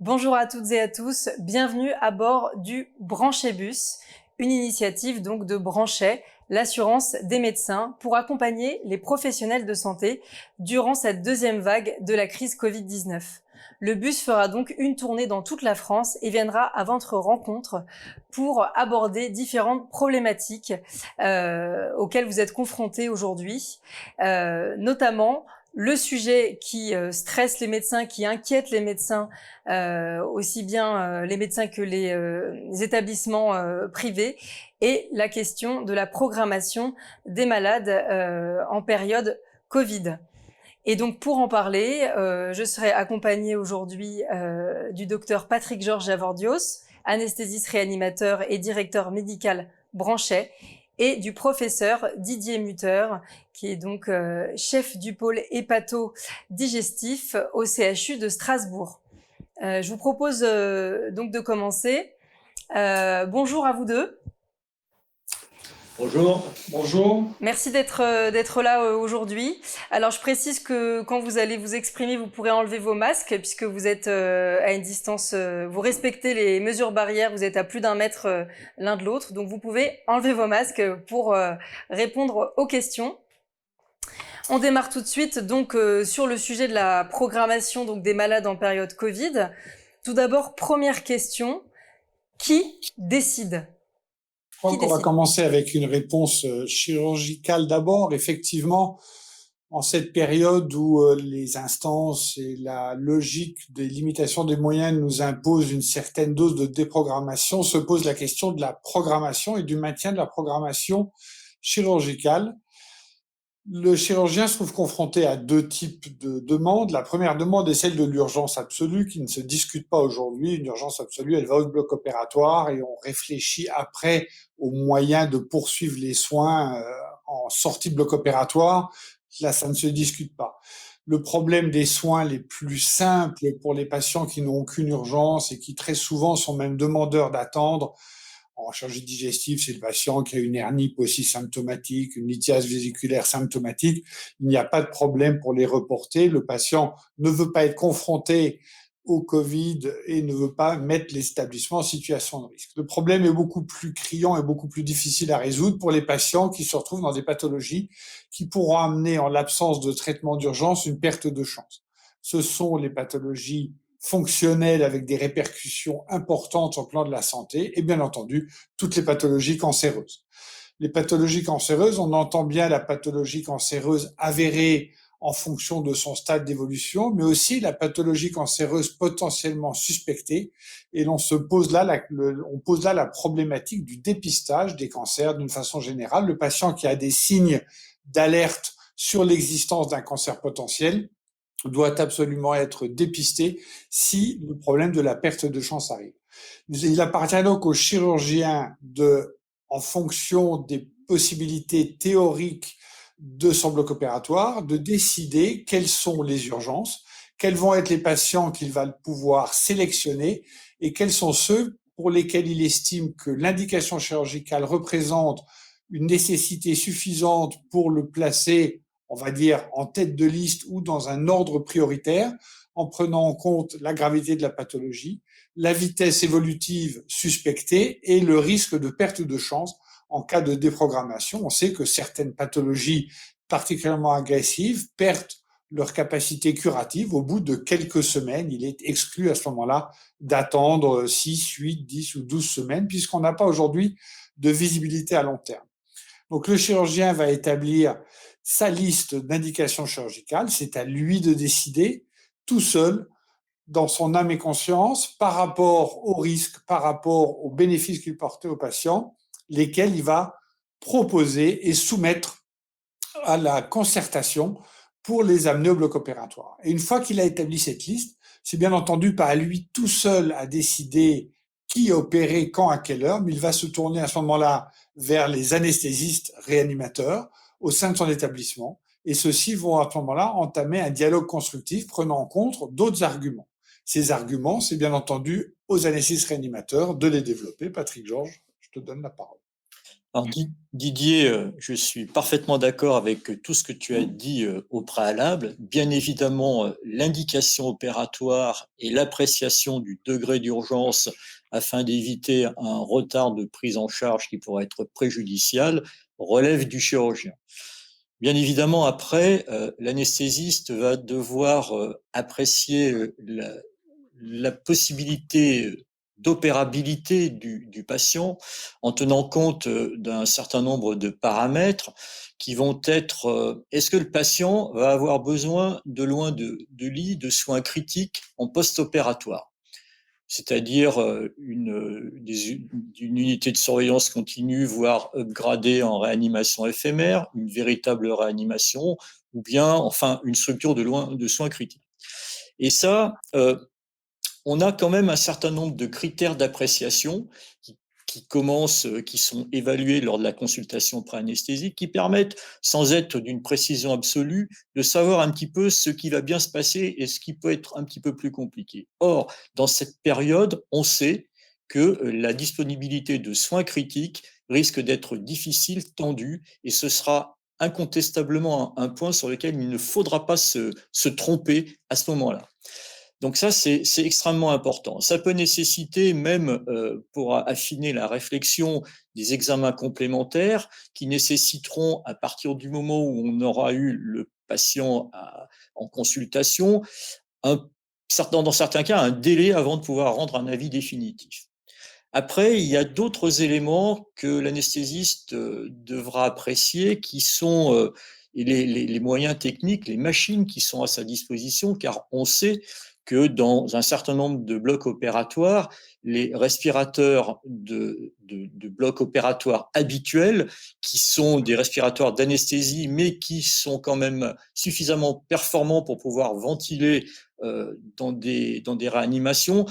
Bonjour à toutes et à tous, bienvenue à bord du Branchébus, une initiative donc de Branchet, l'assurance des médecins, pour accompagner les professionnels de santé durant cette deuxième vague de la crise Covid-19. Le bus fera donc une tournée dans toute la France et viendra à votre rencontre pour aborder différentes problématiques auxquelles vous êtes confrontés aujourd'hui, notamment le sujet qui stresse les médecins, qui inquiète les médecins, aussi bien les médecins que les établissements privés, et la question de la programmation des malades en période Covid. Et donc pour en parler, je serai accompagnée aujourd'hui du docteur Patrick Georges Javordios, anesthésiste réanimateur et directeur médical Branchet, et du professeur Didier Mutter, qui est donc chef du pôle hépato-digestif au CHU de Strasbourg. Je vous propose donc de commencer. Bonjour à vous deux. Bonjour. Bonjour. Merci d'être là aujourd'hui. Alors je précise que quand vous allez vous exprimer, vous pourrez enlever vos masques puisque vous êtes à une distance, vous respectez les mesures barrières, vous êtes à plus d'1 mètre l'un de l'autre, donc vous pouvez enlever vos masques pour répondre aux questions. On démarre tout de suite donc sur le sujet de la programmation donc des malades en période Covid. Tout d'abord, première question, qui décide ? Je crois qu'on va commencer avec une réponse chirurgicale d'abord. Effectivement, en cette période où les instances et la logique des limitations des moyens nous imposent une certaine dose de déprogrammation, se pose la question de la programmation et du maintien de la programmation chirurgicale. Le chirurgien se trouve confronté à deux types de demandes. La première demande est celle de l'urgence absolue, qui ne se discute pas aujourd'hui. Une urgence absolue, elle va au bloc opératoire et on réfléchit après aux moyens de poursuivre les soins en sortie de bloc opératoire. Là, ça ne se discute pas. Le problème des soins les plus simples pour les patients qui n'ont aucune urgence et qui très souvent sont même demandeurs d'attendre, en chirurgie digestive, c'est le patient qui a une hernie paucisymptomatique, une lithiase vésiculaire symptomatique. Il n'y a pas de problème pour les reporter. Le patient ne veut pas être confronté au Covid et ne veut pas mettre l'établissement en situation de risque. Le problème est beaucoup plus criant et beaucoup plus difficile à résoudre pour les patients qui se retrouvent dans des pathologies qui pourront amener, en l'absence de traitement d'urgence, une perte de chance. Ce sont les pathologies fonctionnelles avec des répercussions importantes sur le plan de la santé et bien entendu toutes les pathologies cancéreuses. Les pathologies cancéreuses, on entend bien la pathologie cancéreuse avérée en fonction de son stade d'évolution, mais aussi la pathologie cancéreuse potentiellement suspectée. Et on pose là la problématique du dépistage des cancers d'une façon générale. Le patient qui a des signes d'alerte sur l'existence d'un cancer potentiel doit absolument être dépisté si le problème de la perte de chance arrive. Il appartient donc au chirurgien en fonction des possibilités théoriques de son bloc opératoire, de décider quelles sont les urgences, quels vont être les patients qu'il va pouvoir sélectionner et quels sont ceux pour lesquels il estime que l'indication chirurgicale représente une nécessité suffisante pour le placer, on va dire, en tête de liste ou dans un ordre prioritaire, en prenant en compte la gravité de la pathologie, la vitesse évolutive suspectée et le risque de perte de chance en cas de déprogrammation. On sait que certaines pathologies particulièrement agressives perdent leur capacité curative au bout de quelques semaines. Il est exclu à ce moment-là d'attendre 6, 8, 10 ou 12 semaines puisqu'on n'a pas aujourd'hui de visibilité à long terme. Donc le chirurgien va établir sa liste d'indications chirurgicales, c'est à lui de décider tout seul, dans son âme et conscience, par rapport aux risques, par rapport aux bénéfices qu'il portait aux patients, lesquels il va proposer et soumettre à la concertation pour les amener au bloc opératoire. Et une fois qu'il a établi cette liste, c'est bien entendu pas à lui tout seul à décider qui opérer, quand, à quelle heure, mais il va se tourner à ce moment-là vers les anesthésistes réanimateurs au sein de son établissement. Et ceux-ci vont à ce moment-là entamer un dialogue constructif prenant en compte d'autres arguments. Ces arguments, c'est bien entendu aux anesthésistes réanimateurs de les développer. Patrick Georges, je te donne la parole. Alors Didier, je suis parfaitement d'accord avec tout ce que tu as dit au préalable. Bien évidemment, l'indication opératoire et l'appréciation du degré d'urgence afin d'éviter un retard de prise en charge qui pourrait être préjudicial relève du chirurgien. Bien évidemment, après, l'anesthésiste va devoir apprécier la possibilité d'opérabilité du patient en tenant compte d'un certain nombre de paramètres qui vont être est-ce que le patient va avoir besoin de loin de lit, de soins critiques en post-opératoire, c'est-à-dire une unité de surveillance continue, voire upgradée en réanimation éphémère, une véritable réanimation, ou bien enfin une structure de soins critiques. Et ça, on a quand même un certain nombre de critères d'appréciation qui sont évalués lors de la consultation pré-anesthésique, qui permettent, sans être d'une précision absolue, de savoir un petit peu ce qui va bien se passer et ce qui peut être un petit peu plus compliqué. Or, dans cette période, on sait que la disponibilité de soins critiques risque d'être difficile, tendue, et ce sera incontestablement un point sur lequel il ne faudra pas se tromper à ce moment-là. Donc ça, c'est extrêmement important. Ça peut nécessiter même, pour affiner la réflexion, des examens complémentaires qui nécessiteront, à partir du moment où on aura eu le patient en consultation, dans certains cas, un délai avant de pouvoir rendre un avis définitif. Après, il y a d'autres éléments que l'anesthésiste devra apprécier, qui sont les moyens techniques, les machines qui sont à sa disposition, car on sait que dans un certain nombre de blocs opératoires, les respirateurs de blocs opératoires habituels, qui sont des respirateurs d'anesthésie, mais qui sont quand même suffisamment performants pour pouvoir ventiler dans des réanimations,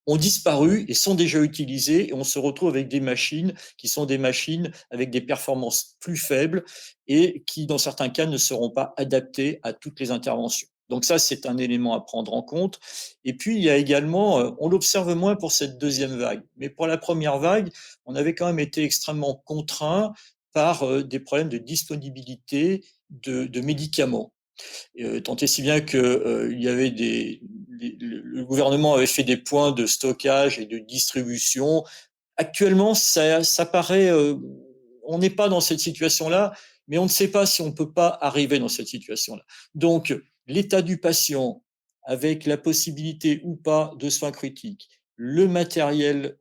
ont disparu et sont déjà utilisés, et on se retrouve avec des machines qui sont des machines avec des performances plus faibles et qui, dans certains cas, ne seront pas adaptées à toutes les interventions. Donc ça, c'est un élément à prendre en compte. Et puis, il y a également, on l'observe moins pour cette deuxième vague, mais pour la première vague, on avait quand même été extrêmement contraint par des problèmes de disponibilité de médicaments. Tant et si bien que il y avait le gouvernement avait fait des points de stockage et de distribution. Actuellement, ça paraît, on n'est pas dans cette situation-là, mais on ne sait pas si on peut pas arriver dans cette situation-là. Donc, l'état du patient, avec la possibilité ou pas de soins critiques, le matériel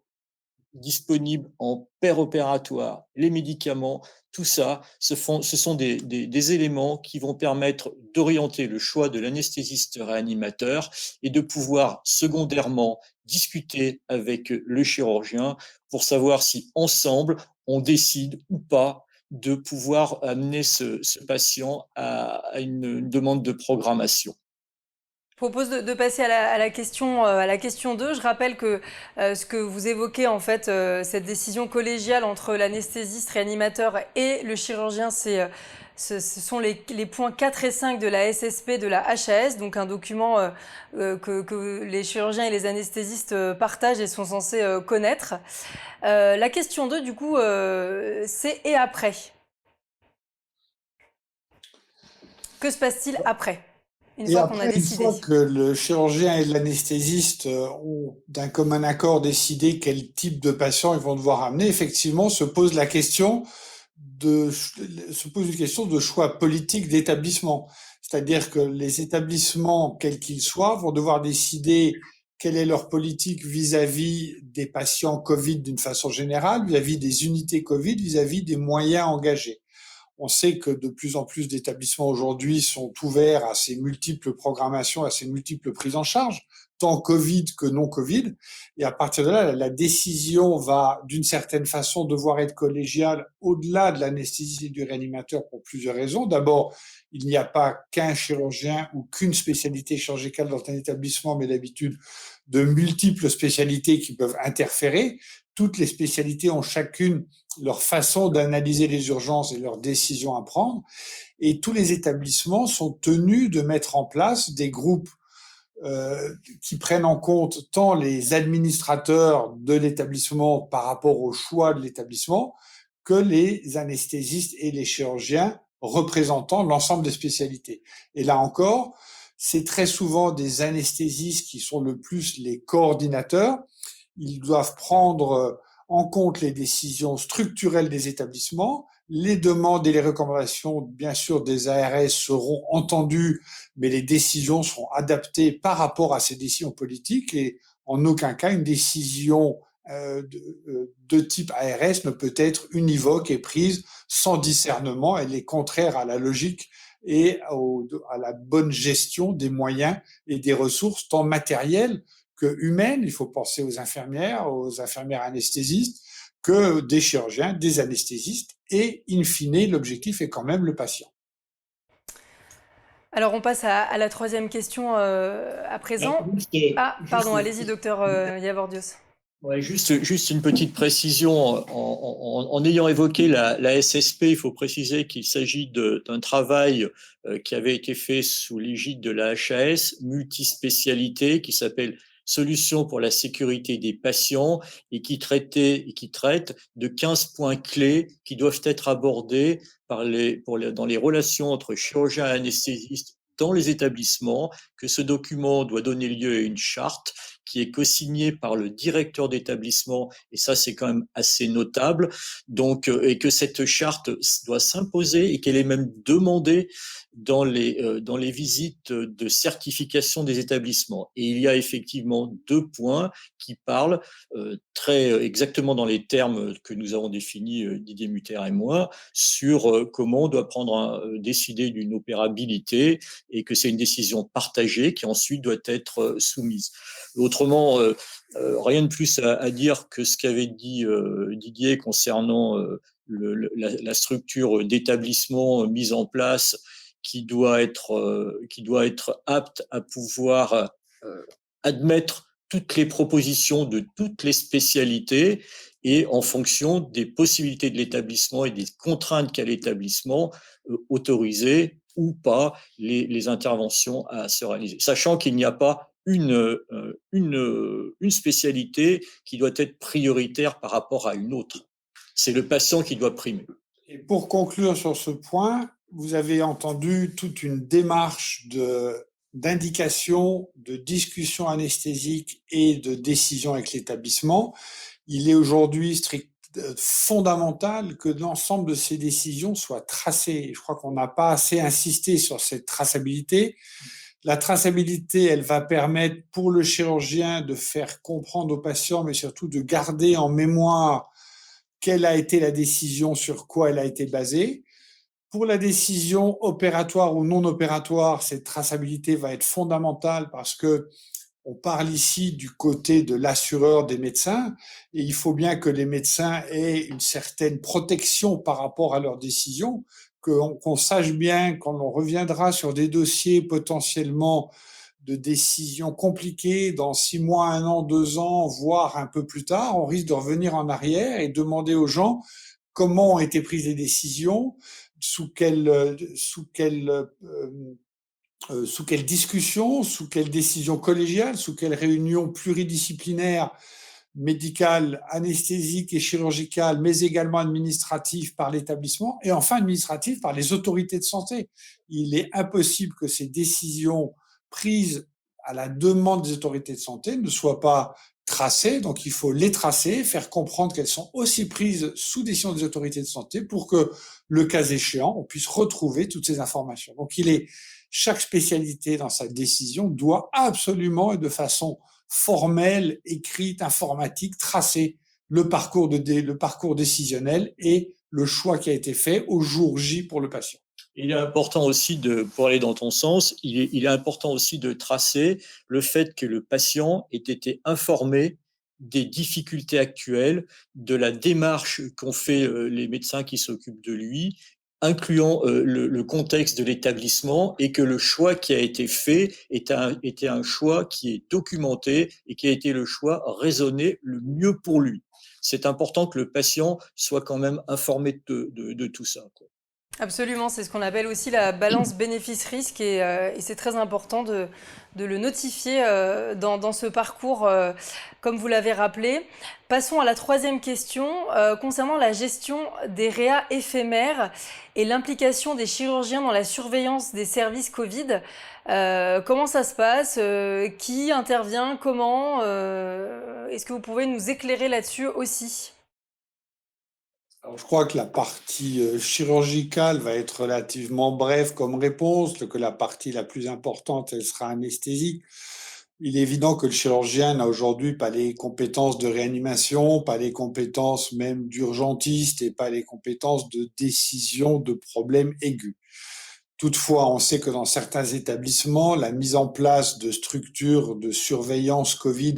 disponibles en paire opératoire, les médicaments, tout ça, ce sont des éléments qui vont permettre d'orienter le choix de l'anesthésiste réanimateur et de pouvoir secondairement discuter avec le chirurgien pour savoir si ensemble on décide ou pas de pouvoir amener ce patient à une demande de programmation. Je propose de passer à la question 2. Je rappelle que ce que vous évoquez, en fait, cette décision collégiale entre l'anesthésiste réanimateur et le chirurgien, ce sont les points 4 et 5 de la SSP de la HAS, donc un document que les chirurgiens et les anesthésistes partagent et sont censés connaître. La question 2, du coup, c'est et après? Que se passe-t-il après, une fois qu'on a décidé? Une fois que le chirurgien et l'anesthésiste ont d'un commun accord décidé quel type de patient ils vont devoir amener, effectivement, se pose une question de choix politique d'établissement. C'est-à-dire que les établissements, quels qu'ils soient, vont devoir décider quelle est leur politique vis-à-vis des patients Covid d'une façon générale, vis-à-vis des unités Covid, vis-à-vis des moyens engagés. On sait que de plus en plus d'établissements aujourd'hui sont ouverts à ces multiples programmations, à ces multiples prises en charge, tant Covid que non Covid. Et à partir de là, la décision va, d'une certaine façon, devoir être collégiale au-delà de l'anesthésie et du réanimateur pour plusieurs raisons. D'abord, il n'y a pas qu'un chirurgien ou qu'une spécialité chirurgicale dans un établissement, mais d'habitude de multiples spécialités qui peuvent interférer. Toutes les spécialités ont chacune leur façon d'analyser les urgences et leurs décisions à prendre. Et tous les établissements sont tenus de mettre en place des groupes qui prennent en compte tant les administrateurs de l'établissement par rapport au choix de l'établissement que les anesthésistes et les chirurgiens représentant l'ensemble des spécialités. Et là encore, c'est très souvent des anesthésistes qui sont le plus les coordinateurs. Ils doivent prendre en compte les décisions structurelles des établissements. Les demandes et les recommandations, bien sûr, des ARS seront entendues, mais les décisions seront adaptées par rapport à ces décisions politiques et en aucun cas une décision de type ARS ne peut être univoque et prise sans discernement. Elle est contraire à la logique et à la bonne gestion des moyens et des ressources, tant matérielles que humaines. Il faut penser aux infirmières anesthésistes, que des chirurgiens, des anesthésistes, et in fine, l'objectif est quand même le patient. Alors, on passe à la troisième question à présent. Pardon, allez-y, docteur Yavordios. Ouais, juste une petite précision. En ayant évoqué la SSP, il faut préciser qu'il s'agit d'un travail qui avait été fait sous l'égide de la HAS, multispécialité, qui s'appelle Solutions pour la sécurité des patients et qui traite de 15 points clés qui doivent être abordés dans les relations entre chirurgiens et anesthésistes dans les établissements, que ce document doit donner lieu à une charte qui est co-signé par le directeur d'établissement, et ça c'est quand même assez notable, donc, et que cette charte doit s'imposer et qu'elle est même demandée dans les visites de certification des établissements. Et il y a effectivement 2 points qui parlent très exactement dans les termes que nous avons définis, Didier Mutter et moi, sur comment on doit décider d'une opérabilité et que c'est une décision partagée qui ensuite doit être soumise. Autrement, rien de plus à dire que ce qu'avait dit Didier concernant la structure d'établissement mise en place qui doit être apte à pouvoir admettre toutes les propositions de toutes les spécialités et en fonction des possibilités de l'établissement et des contraintes qu'a l'établissement, autoriser ou pas les interventions à se réaliser. Sachant qu'il n'y a pas une spécialité qui doit être prioritaire par rapport à une autre. C'est le patient qui doit primer. Et pour conclure sur ce point, vous avez entendu toute une démarche d'indication, de discussion anesthésique et de décision avec l'établissement. Il est aujourd'hui fondamental que l'ensemble de ces décisions soient tracées. Je crois qu'on n'a pas assez insisté sur cette traçabilité. La traçabilité, elle va permettre pour le chirurgien de faire comprendre au patient, mais surtout de garder en mémoire quelle a été la décision, sur quoi elle a été basée. Pour la décision opératoire ou non opératoire, cette traçabilité va être fondamentale parce que on parle ici du côté de l'assureur des médecins et il faut bien que les médecins aient une certaine protection par rapport à leurs décisions, qu'on sache bien quand on reviendra sur des dossiers potentiellement de décisions compliquées dans 6 mois, 1 an, 2 ans, voire un peu plus tard, on risque de revenir en arrière et demander aux gens comment ont été prises les décisions, sous quelle discussion, sous quelle décision collégiale, sous quelle réunion pluridisciplinaire, médicale, anesthésique et chirurgicale, mais également administrative par l'établissement, et enfin administrative par les autorités de santé. Il est impossible que ces décisions prises à la demande des autorités de santé ne soient pas tracées, donc il faut les tracer, faire comprendre qu'elles sont aussi prises sous décision des autorités de santé pour que, le cas échéant, on puisse retrouver toutes ces informations. Donc chaque spécialité dans sa décision doit absolument et de façon formelle, écrite, informatique, tracer le parcours décisionnel et le choix qui a été fait au jour J pour le patient. Il est important aussi pour aller dans ton sens, il est important aussi de tracer le fait que le patient ait été informé des difficultés actuelles, de la démarche qu'ont fait les médecins qui s'occupent de lui, incluant le contexte de l'établissement et que le choix qui a été fait était un choix qui est documenté et qui a été le choix raisonné le mieux pour lui. C'est important que le patient soit quand même informé de tout ça, quoi. Absolument, c'est ce qu'on appelle aussi la balance bénéfice-risque et c'est très important de le notifier dans ce parcours, comme vous l'avez rappelé. Passons à la troisième question concernant la gestion des réa éphémères et l'implication des chirurgiens dans la surveillance des services Covid. Comment ça se passe? Qui intervient? Comment? Est-ce que vous pouvez nous éclairer là-dessus aussi? Alors, je crois que la partie chirurgicale va être relativement brève comme réponse, que la partie la plus importante, elle sera anesthésique. Il est évident que le chirurgien n'a aujourd'hui pas les compétences de réanimation, pas les compétences même d'urgentiste et pas les compétences de décision de problèmes aigus. Toutefois, on sait que dans certains établissements, la mise en place de structures de surveillance Covid,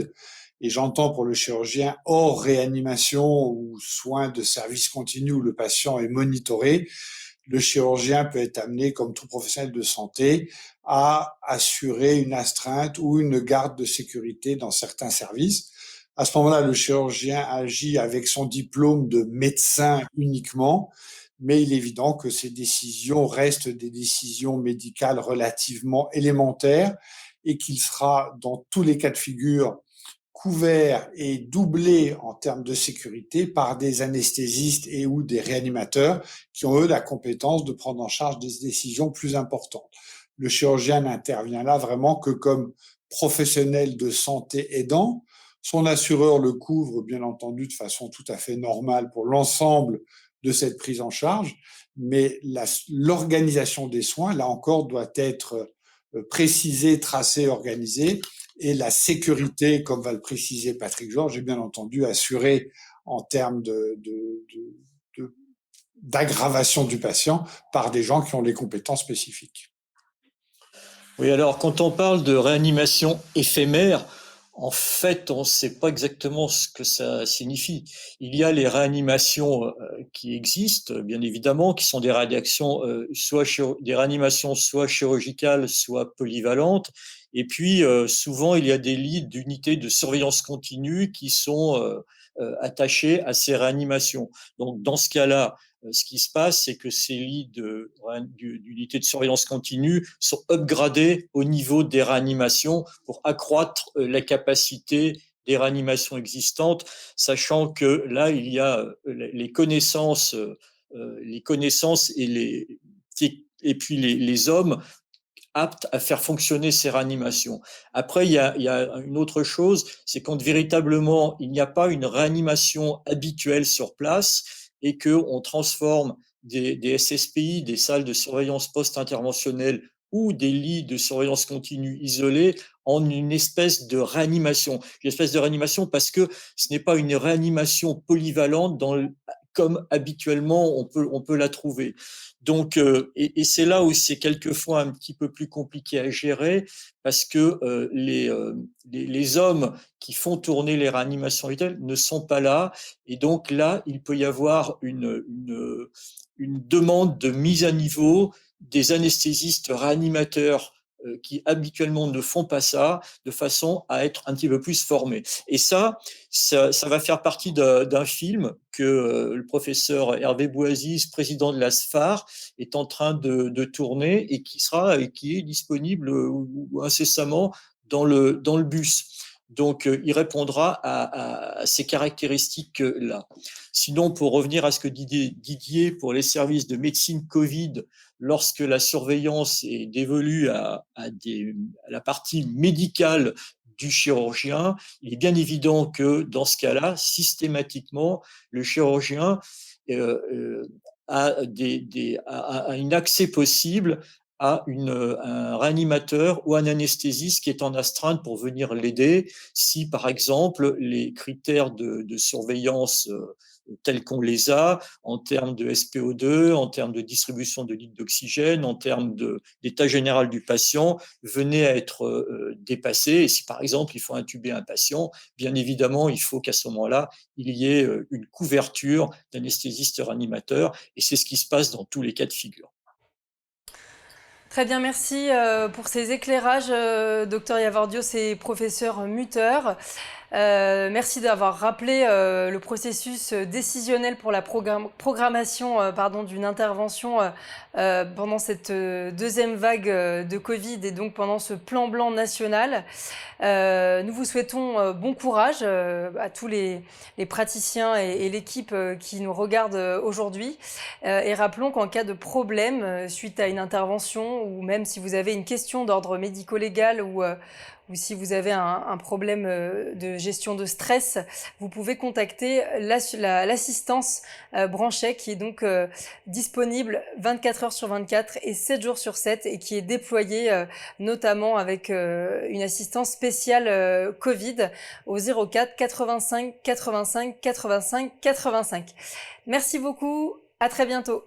et j'entends pour le chirurgien hors réanimation ou soins de service continu où le patient est monitoré, le chirurgien peut être amené, comme tout professionnel de santé, à assurer une astreinte ou une garde de sécurité dans certains services. À ce moment-là, le chirurgien agit avec son diplôme de médecin uniquement, mais il est évident que ces décisions restent des décisions médicales relativement élémentaires et qu'il sera, dans tous les cas de figure, couvert et doublé en termes de sécurité par des anesthésistes et ou des réanimateurs qui ont, eux, la compétence de prendre en charge des décisions plus importantes. Le chirurgien n'intervient là vraiment que comme professionnel de santé aidant. Son assureur le couvre, bien entendu, de façon tout à fait normale pour l'ensemble de cette prise en charge, mais l'organisation des soins, là encore, doit être précisée, tracée, organisée, et la sécurité, comme va le préciser Patrick Georges, est bien entendu assurée en termes d'aggravation du patient par des gens qui ont les compétences spécifiques. Oui, alors quand on parle de réanimation éphémère, en fait, on ne sait pas exactement ce que ça signifie. Il y a les réanimations qui existent, bien évidemment, qui sont des réanimations soit chirurgicales, soit polyvalentes. Et puis, souvent, il y a des lits d'unités de surveillance continue qui sont attachés à ces réanimations. Donc, dans ce cas-là, ce qui se passe, c'est que ces lits d'unités de surveillance continue sont upgradés au niveau des réanimations pour accroître la capacité des réanimations existantes, sachant que là, il y a les connaissances et puis les hommes aptes à faire fonctionner ces réanimations. Après, il y a une autre chose, c'est quand véritablement il n'y a pas une réanimation habituelle sur place et qu'on transforme des SSPI, des salles de surveillance post-interventionnelle ou des lits de surveillance continue isolés en une espèce de réanimation. Une espèce de réanimation parce que ce n'est pas une réanimation polyvalente comme habituellement on peut la trouver. Donc, et c'est là où c'est quelquefois un petit peu plus compliqué à gérer parce que les hommes qui font tourner les réanimations vitales ne sont pas là. Et donc là, il peut y avoir une demande de mise à niveau des anesthésistes réanimateurs qui habituellement ne font pas ça, de façon à être un petit peu plus formés. Et ça va faire partie d'un film que le professeur Hervé Bouaziz, président de l'ASFAR, est en train de tourner et qui est disponible incessamment dans le bus. Donc, il répondra à ces caractéristiques-là. Sinon, pour revenir à ce que Didier pour les services de médecine Covid, lorsque la surveillance est dévolue à la partie médicale du chirurgien, il est bien évident que dans ce cas-là, systématiquement, le chirurgien a un accès possible à un réanimateur ou un anesthésiste qui est en astreinte pour venir l'aider si, par exemple, les critères de surveillance tels qu'on les a en termes de SPO2, en termes de distribution de litres d'oxygène, en termes d'état général du patient, venaient à être dépassés. Et si, par exemple, il faut intuber un patient, bien évidemment, il faut qu'à ce moment-là, il y ait une couverture d'anesthésiste réanimateur. Et c'est ce qui se passe dans tous les cas de figure. Très bien, merci pour ces éclairages, docteur Yavordios et professeur Mutter. Merci d'avoir rappelé le processus décisionnel pour la programmation d'une intervention pendant cette deuxième vague de Covid et donc pendant ce plan blanc national. Nous vous souhaitons bon courage à tous les praticiens et l'équipe qui nous regardent aujourd'hui. Et rappelons qu'en cas de problème suite à une intervention ou même si vous avez une question d'ordre médico-légal ou si vous avez un problème de gestion de stress, vous pouvez contacter l'assistance Branchet qui est donc disponible 24 heures sur 24 et 7 jours sur 7 et qui est déployée notamment avec une assistance spéciale Covid au 04 85 85 85 85. Merci beaucoup, à très bientôt.